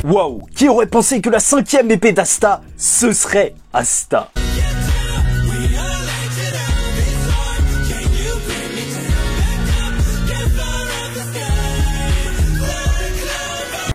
Waouh, qui aurait pensé que la 5e épée d'Asta, ce serait Asta?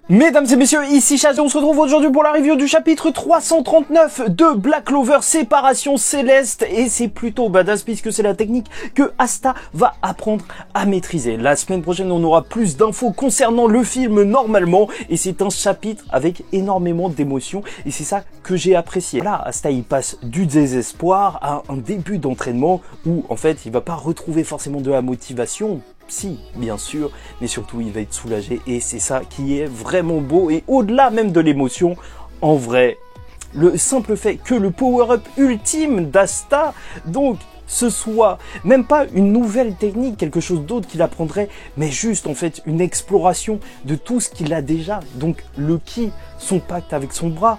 Mesdames et messieurs, ici Chaz et on se retrouve aujourd'hui pour la review du chapitre 339 de Black Clover Séparation Céleste, et c'est plutôt badass puisque c'est la technique que Asta va apprendre à maîtriser. La semaine prochaine, on aura plus d'infos concernant le film normalement, et c'est un chapitre avec énormément d'émotions et c'est ça que j'ai apprécié. Là, Asta il passe du désespoir à un début d'entraînement où en fait il va pas retrouver forcément de la motivation. Si, bien sûr, mais surtout il va être soulagé et c'est ça qui est vraiment beau. Et au-delà même de l'émotion, en vrai, le simple fait que le power-up ultime d'Asta, donc ce soit même pas une nouvelle technique, quelque chose d'autre qu'il apprendrait, mais juste en fait une exploration de tout ce qu'il a déjà, donc le ki, son pacte avec son bras.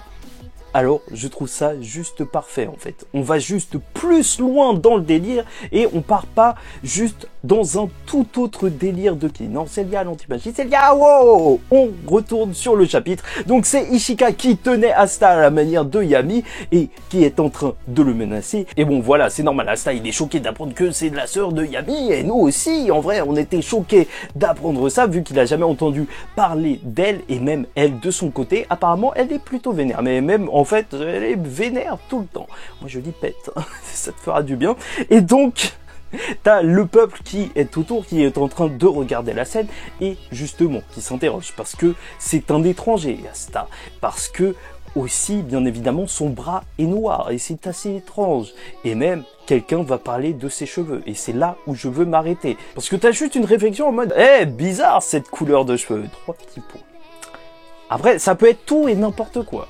Alors, je trouve ça juste parfait, en fait. On va juste plus loin dans le délire et on part pas juste dans un tout autre délire de ki. Non, c'est lié à l'anti-magie, c'est lié à... Wow! On retourne sur le chapitre. Donc, c'est Ishika qui tenait Asta à la manière de Yami et qui est en train de le menacer. Et bon, voilà, c'est normal. Asta, il est choqué d'apprendre que c'est la sœur de Yami et nous aussi. En vrai, on était choqués d'apprendre ça vu qu'il a jamais entendu parler d'elle et même elle de son côté. Apparemment, elle est plutôt vénère. Mais même en fait, elle est vénère tout le temps. Moi, je dis pète. Ça te fera du bien. Et donc, t'as le peuple qui est autour, qui est en train de regarder la scène et justement qui s'interroge parce que c'est un étranger, Asta. Parce que aussi, bien évidemment, son bras est noir et c'est assez étrange. Et même, quelqu'un va parler de ses cheveux. Et c'est là où je veux m'arrêter. Parce que t'as juste une réflexion en mode « Eh, bizarre cette couleur de cheveux !» 3 petits points. Après, ça peut être tout et n'importe quoi.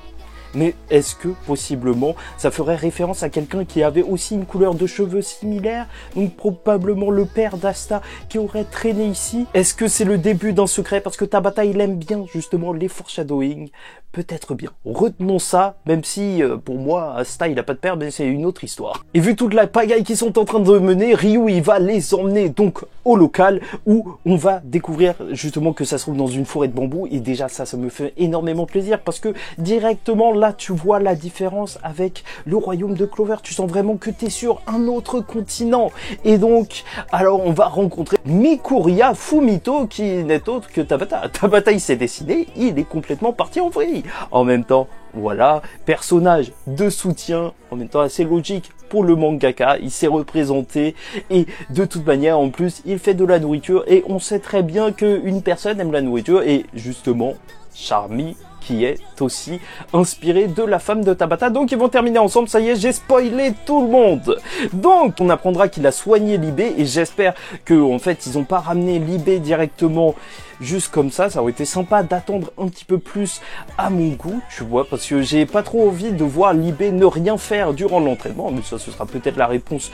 Mais est-ce que, possiblement, ça ferait référence à quelqu'un qui avait aussi une couleur de cheveux similaire? Donc probablement le père d'Asta qui aurait traîné ici. Est-ce que c'est le début d'un secret? Parce que Tabata, il aime bien justement les foreshadowing. Peut-être bien. Retenons ça, même si, pour moi, Asta, il a pas de père, mais c'est une autre histoire. Et vu toute la pagaille qu'ils sont en train de mener, Ryu, il va les emmener donc au local où on va découvrir justement que ça se trouve dans une forêt de bambou. Et déjà, ça me fait énormément plaisir parce que directement, là, tu vois la différence avec le royaume de Clover. Tu sens vraiment que tu es sur un autre continent. Et donc, alors, on va rencontrer Mikuria Fumito qui n'est autre que Tabata. Tabata, il s'est dessiné, il est complètement parti en vrille. En même temps, voilà, personnage de soutien, en même temps assez logique pour le mangaka, il s'est représenté et de toute manière, en plus, il fait de la nourriture et on sait très bien qu'une personne aime la nourriture et justement, Charmy qui est aussi inspiré de la femme de Tabata. Donc ils vont terminer ensemble, ça y est, j'ai spoilé tout le monde. Donc on apprendra qu'il a soigné Libé et j'espère que en fait ils ont pas ramené Libé directement juste comme ça aurait été sympa d'attendre un petit peu plus à mon goût, tu vois, parce que j'ai pas trop envie de voir Libé ne rien faire durant l'entraînement, mais ça ce sera peut-être la réponse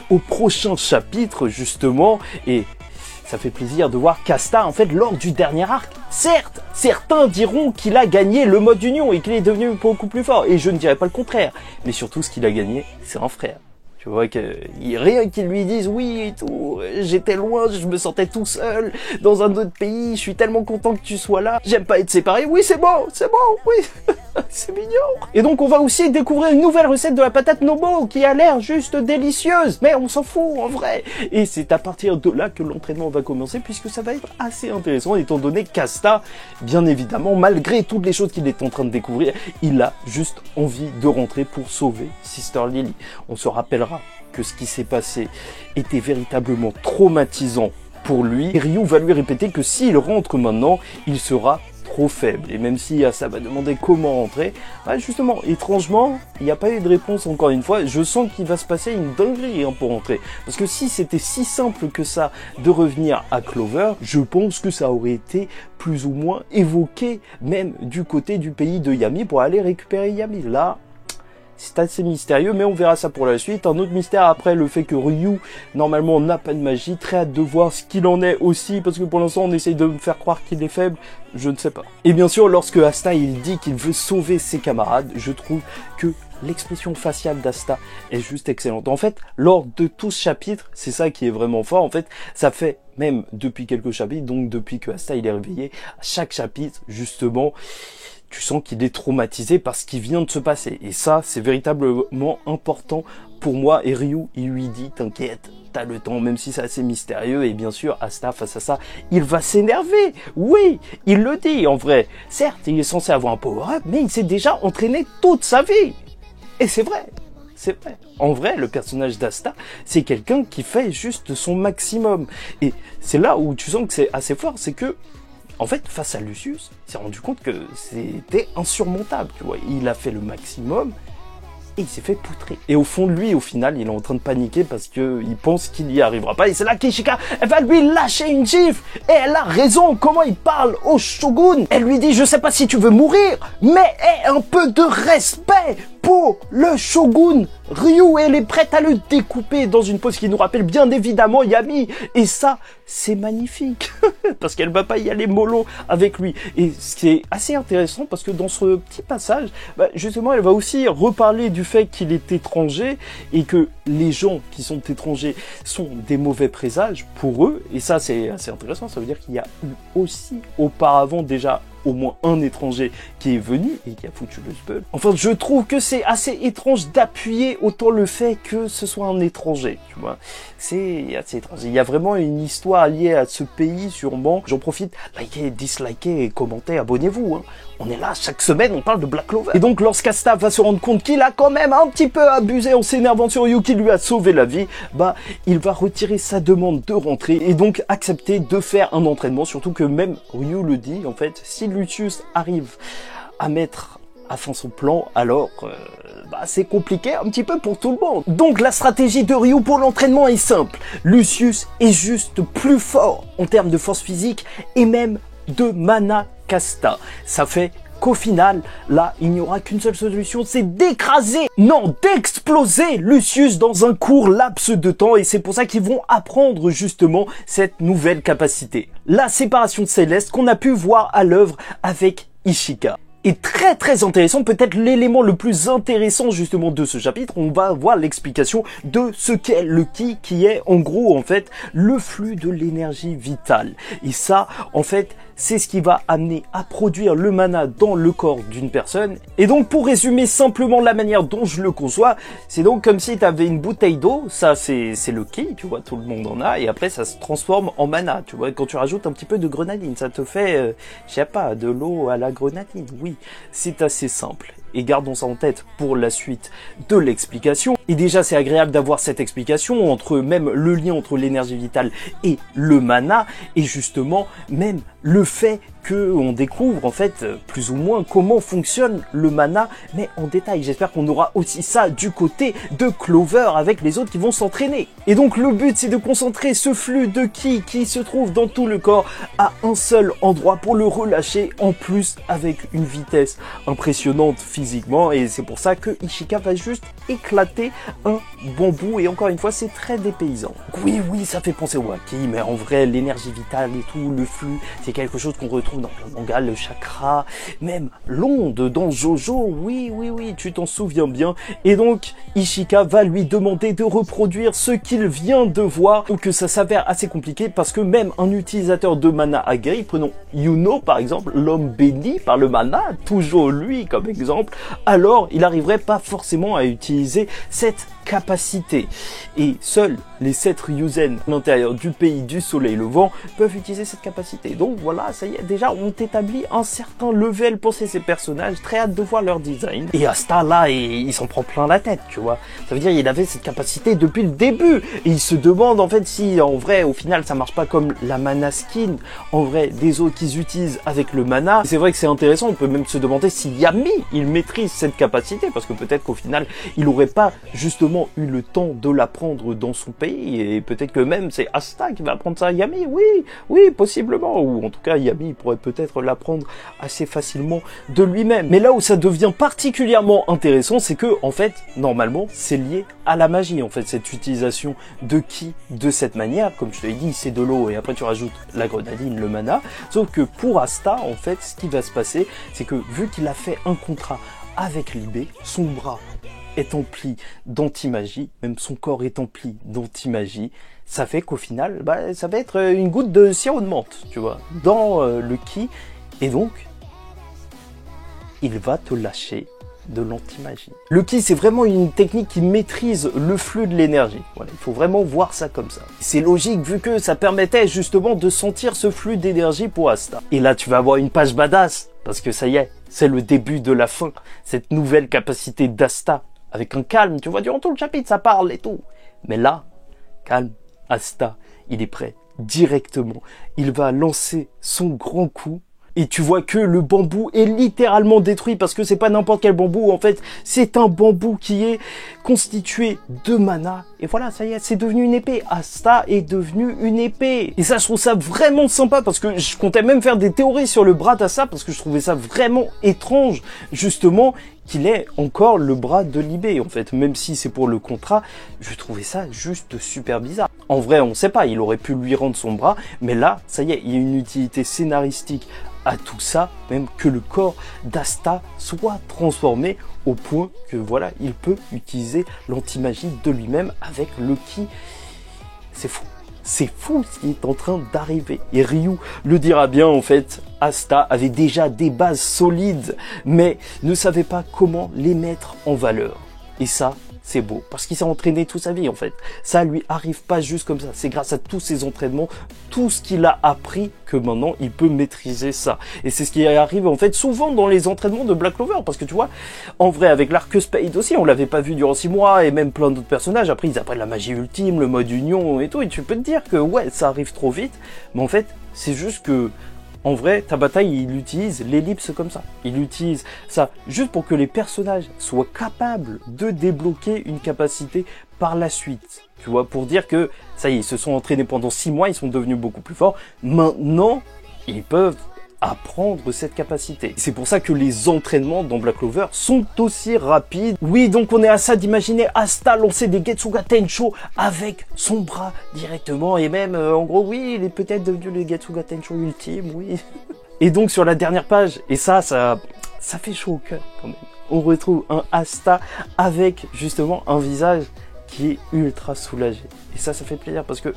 au prochain chapitre justement. Et ça fait plaisir de voir qu'Asta, en fait, lors du dernier arc, certes, certains diront qu'il a gagné le mode union et qu'il est devenu beaucoup plus fort. Et je ne dirais pas le contraire. Mais surtout, ce qu'il a gagné, c'est un frère. Tu vois que rien qu'ils lui disent oui et tout, j'étais loin, je me sentais tout seul dans un autre pays, je suis tellement content que tu sois là, j'aime pas être séparé, oui c'est bon, oui, c'est mignon. Et donc on va aussi découvrir une nouvelle recette de la patate Nobo qui a l'air juste délicieuse, mais on s'en fout en vrai. Et c'est à partir de là que l'entraînement va commencer puisque ça va être assez intéressant étant donné qu'Asta, bien évidemment, malgré toutes les choses qu'il est en train de découvrir, il a juste envie de rentrer pour sauver Sister Lily. On se rappellera que ce qui s'est passé était véritablement traumatisant pour lui. Et Ryu va lui répéter que s'il rentre maintenant, il sera trop faible. Et même si ça va demander comment rentrer, bah justement, étrangement, il n'y a pas eu de réponse encore une fois. Je sens qu'il va se passer une dinguerie pour rentrer. Parce que si c'était si simple que ça de revenir à Clover, je pense que ça aurait été plus ou moins évoqué, même du côté du pays de Yami, pour aller récupérer Yami. Là, c'est assez mystérieux, mais on verra ça pour la suite. Un autre mystère après, le fait que Ryu, normalement, n'a pas de magie. Très hâte de voir ce qu'il en est aussi, parce que pour l'instant, on essaye de me faire croire qu'il est faible. Je ne sais pas. Et bien sûr, lorsque Asta, il dit qu'il veut sauver ses camarades, je trouve que l'expression faciale d'Asta est juste excellente. En fait, lors de tout ce chapitre, c'est ça qui est vraiment fort. En fait, ça fait même depuis quelques chapitres, donc depuis que Asta, il est réveillé, à chaque chapitre, justement, tu sens qu'il est traumatisé par ce qui vient de se passer. Et ça, c'est véritablement important pour moi. Et Ryu, il lui dit, t'inquiète, t'as le temps, même si c'est assez mystérieux. Et bien sûr, Asta, face à ça, il va s'énerver. Oui, il le dit en vrai. Certes, il est censé avoir un power-up, mais il s'est déjà entraîné toute sa vie. Et c'est vrai. C'est vrai. En vrai, le personnage d'Asta, c'est quelqu'un qui fait juste son maximum. Et c'est là où tu sens que c'est assez fort, c'est que, en fait, face à Lucius, il s'est rendu compte que c'était insurmontable, tu vois. Il a fait le maximum et il s'est fait poutrer. Et au fond de lui, au final, il est en train de paniquer parce que il pense qu'il n'y arrivera pas. Et c'est là qu'Ishika, elle va lui lâcher une gifle. Et elle a raison. Comment il parle au shogun. Elle lui dit, je sais pas si tu veux mourir, mais aie un peu de respect pour le shogun. Ryu, elle est prête à le découper dans une pose qui nous rappelle bien évidemment Yami. Et ça, c'est magnifique. Parce qu'elle va pas y aller mollo avec lui. Et c'est assez intéressant parce que dans ce petit passage, justement, elle va aussi reparler du fait qu'il est étranger et que les gens qui sont étrangers sont des mauvais présages pour eux. Et ça, c'est assez intéressant. Ça veut dire qu'il y a eu aussi auparavant déjà au moins un étranger qui est venu et qui a foutu le spell. Enfin, je trouve que c'est assez étrange d'appuyer autant le fait que ce soit un étranger, tu vois. C'est assez étrange. Il y a vraiment une histoire liée à ce pays, sûrement. J'en profite, likez, dislikez et commentez, abonnez-vous, hein. On est là, chaque semaine, on parle de Black Clover. Et donc, lorsqu'Asta va se rendre compte qu'il a quand même un petit peu abusé en s'énervant sur Ryu qui lui a sauvé la vie, il va retirer sa demande de rentrer et donc accepter de faire un entraînement, surtout que même Ryu le dit, en fait, si Lucius arrive à mettre à fin son plan, alors c'est compliqué un petit peu pour tout le monde. Donc la stratégie de Ryu pour l'entraînement est simple. Lucius est juste plus fort en termes de force physique et même de mana qu'Asta. Ça fait qu'au final, là, il n'y aura qu'une seule solution, c'est d'écraser, non, d'exploser Lucius dans un court laps de temps, et c'est pour ça qu'ils vont apprendre justement cette nouvelle capacité. La séparation de Céleste qu'on a pu voir à l'œuvre avec Ishika. Et très intéressant, peut-être l'élément le plus intéressant justement de ce chapitre, on va voir l'explication de ce qu'est le ki, qui est en gros en fait le flux de l'énergie vitale. Et ça, en fait, c'est ce qui va amener à produire le mana dans le corps d'une personne. Et donc pour résumer simplement la manière dont je le conçois, c'est donc comme si tu avais une bouteille d'eau, ça c'est le ki, tu vois, tout le monde en a, et après ça se transforme en mana, tu vois, quand tu rajoutes un petit peu de grenadine, ça te fait, je sais pas, de l'eau à la grenadine, oui, c'est assez simple. Et gardons ça en tête pour la suite de l'explication. Et déjà, c'est agréable d'avoir cette explication entre même le lien entre l'énergie vitale et le mana, et justement même le fait qu'on découvre en fait plus ou moins comment fonctionne le mana, mais en détail. J'espère qu'on aura aussi ça du côté de Clover avec les autres qui vont s'entraîner. Et donc le but, c'est de concentrer ce flux de ki qui se trouve dans tout le corps à un seul endroit pour le relâcher, en plus avec une vitesse impressionnante physiquement, et c'est pour ça que Ishika va juste éclater un bambou, et encore une fois c'est très dépaysant. Oui, ça fait penser au haki, mais en vrai l'énergie vitale et tout, le flux, c'est quelque chose qu'on retrouve dans le manga, le chakra, même l'onde dans Jojo, oui, tu t'en souviens bien. Et donc Ishika va lui demander de reproduire ce qu'il vient de voir, donc ça s'avère assez compliqué parce que même un utilisateur de mana aguerri, prenons Yuno par exemple, l'homme béni par le mana, toujours lui comme exemple, alors il n'arriverait pas forcément à utiliser cette capacité. Et seuls les 7 Ryuzen à l'intérieur du pays du soleil levant peuvent utiliser cette capacité. Donc voilà, ça y est, déjà on établit un certain level pour ces personnages, très hâte de voir leur design. Et Asta là, il s'en prend plein la tête, tu vois. Ça veut dire il avait cette capacité depuis le début. Et il se demande en fait si en vrai au final ça marche pas comme la mana skin, en vrai des autres qu'ils utilisent avec le mana. C'est vrai que c'est intéressant, on peut même se demander si Yami il maîtrise cette capacité, parce que peut-être qu'au final il aurait pas justement eu le temps de l'apprendre dans son pays, et peut-être que même c'est Asta qui va apprendre ça à Yami, oui, possiblement, ou en tout cas Yami pourrait peut-être l'apprendre assez facilement de lui-même. Mais là où ça devient particulièrement intéressant, c'est que en fait, normalement, c'est lié à la magie, en fait, cette utilisation de ki de cette manière, comme je te l'ai dit, c'est de l'eau, et après tu rajoutes la grenadine, le mana, sauf que pour Asta, en fait, ce qui va se passer, c'est que vu qu'il a fait un contrat avec Libé, son bras est empli d'anti-magie, même son corps est empli d'anti-magie, ça fait qu'au final, ça va être une goutte de sirop de menthe, tu vois, dans le ki, et donc, il va te lâcher de l'anti-magie. Le ki, c'est vraiment une technique qui maîtrise le flux de l'énergie. Voilà, il faut vraiment voir ça comme ça. C'est logique vu que ça permettait justement de sentir ce flux d'énergie pour Asta. Et là, tu vas avoir une page badass, parce que ça y est, c'est le début de la fin. Cette nouvelle capacité d'Asta, avec un calme, tu vois, durant tout le chapitre, ça parle et tout. Mais là, calme, Asta, il est prêt. Directement, il va lancer son grand coup. Et tu vois que le bambou est littéralement détruit parce que c'est pas n'importe quel bambou. En fait, c'est un bambou qui est constitué de mana. Et voilà, ça y est, c'est devenu une épée. Asta est devenu une épée. Et ça, je trouve ça vraiment sympa parce que je comptais même faire des théories sur le bras d'Asta parce que je trouvais ça vraiment étrange, justement, qu'il ait encore le bras de Libé. En fait, même si c'est pour le contrat, je trouvais ça juste super bizarre. En vrai, on sait pas, il aurait pu lui rendre son bras, mais là, ça y est, il y a une utilité scénaristique à tout ça, même que le corps d'Asta soit transformé au point que voilà, il peut utiliser l'anti-magie de lui-même avec le ki. C'est fou. C'est fou ce qui est en train d'arriver. Et Ryu le dira bien, en fait, Asta avait déjà des bases solides, mais ne savait pas comment les mettre en valeur. Et ça, c'est beau, parce qu'il s'est entraîné toute sa vie, en fait. Ça lui arrive pas juste comme ça. C'est grâce à tous ses entraînements, tout ce qu'il a appris, que maintenant, il peut maîtriser ça. Et c'est ce qui arrive, en fait, souvent dans les entraînements de Black Clover, parce que tu vois, en vrai, avec l'arc Spade aussi, on l'avait pas vu durant 6 mois, et même plein d'autres personnages. Après, ils apprennent la magie ultime, le mode union et tout, et tu peux te dire que, ouais, ça arrive trop vite, mais en fait, c'est juste que en vrai, Tabata, il utilise l'ellipse comme ça. Il utilise ça juste pour que les personnages soient capables de débloquer une capacité par la suite. Tu vois, pour dire que, ça y est, ils se sont entraînés pendant 6 mois, ils sont devenus beaucoup plus forts. Maintenant, ils peuvent apprendre cette capacité. C'est pour ça que les entraînements dans Black Clover sont aussi rapides. Oui, donc on est à ça d'imaginer Asta lancer des Getsuga Tensho avec son bras directement. Et même, en gros, oui, il est peut-être devenu le Getsuga Tensho ultime, oui. Et donc sur la dernière page, et ça fait chaud au cœur quand même. On retrouve un Asta avec justement un visage qui est ultra soulagé. Et ça fait plaisir parce que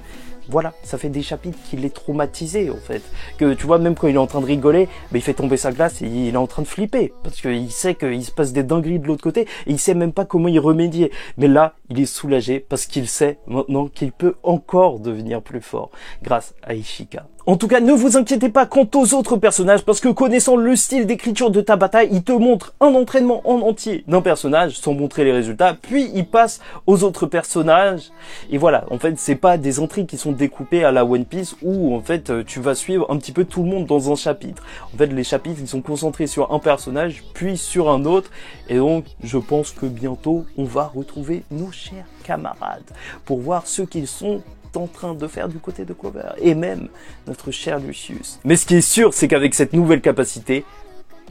voilà, ça fait des chapitres qui l'est traumatisé en fait. Que tu vois, même quand il est en train de rigoler, il fait tomber sa glace et il est en train de flipper. Parce qu'il sait qu'il se passe des dingueries de l'autre côté et il sait même pas comment y remédier. Mais là, il est soulagé parce qu'il sait maintenant qu'il peut encore devenir plus fort grâce à Ishika. En tout cas, ne vous inquiétez pas quant aux autres personnages parce que connaissant le style d'écriture de Tabata, il te montre un entraînement en entier d'un personnage sans montrer les résultats, puis il passe aux autres personnages. Et voilà, en fait, c'est pas des intrigues qui sont découpées à la One Piece où en fait tu vas suivre un petit peu tout le monde dans un chapitre. En fait, les chapitres ils sont concentrés sur un personnage puis sur un autre et donc je pense que bientôt on va retrouver nos chers camarades pour voir ce qu'ils sont en train de faire du côté de Clover et même notre cher Lucius. Mais ce qui est sûr, c'est qu'avec cette nouvelle capacité,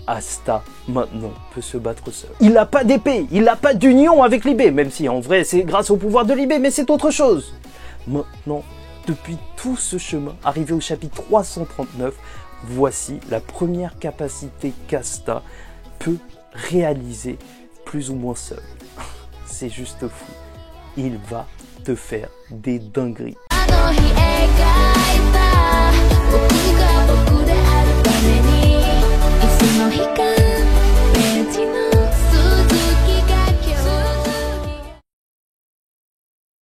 Asta maintenant peut se battre seul. Il n'a pas d'épée, il n'a pas d'union avec Libé, même si en vrai c'est grâce au pouvoir de Libé, mais c'est autre chose. Maintenant, depuis tout ce chemin, arrivé au chapitre 339, voici la première capacité qu'Asta peut réaliser plus ou moins seul. C'est juste fou. Il va te faire des dingueries.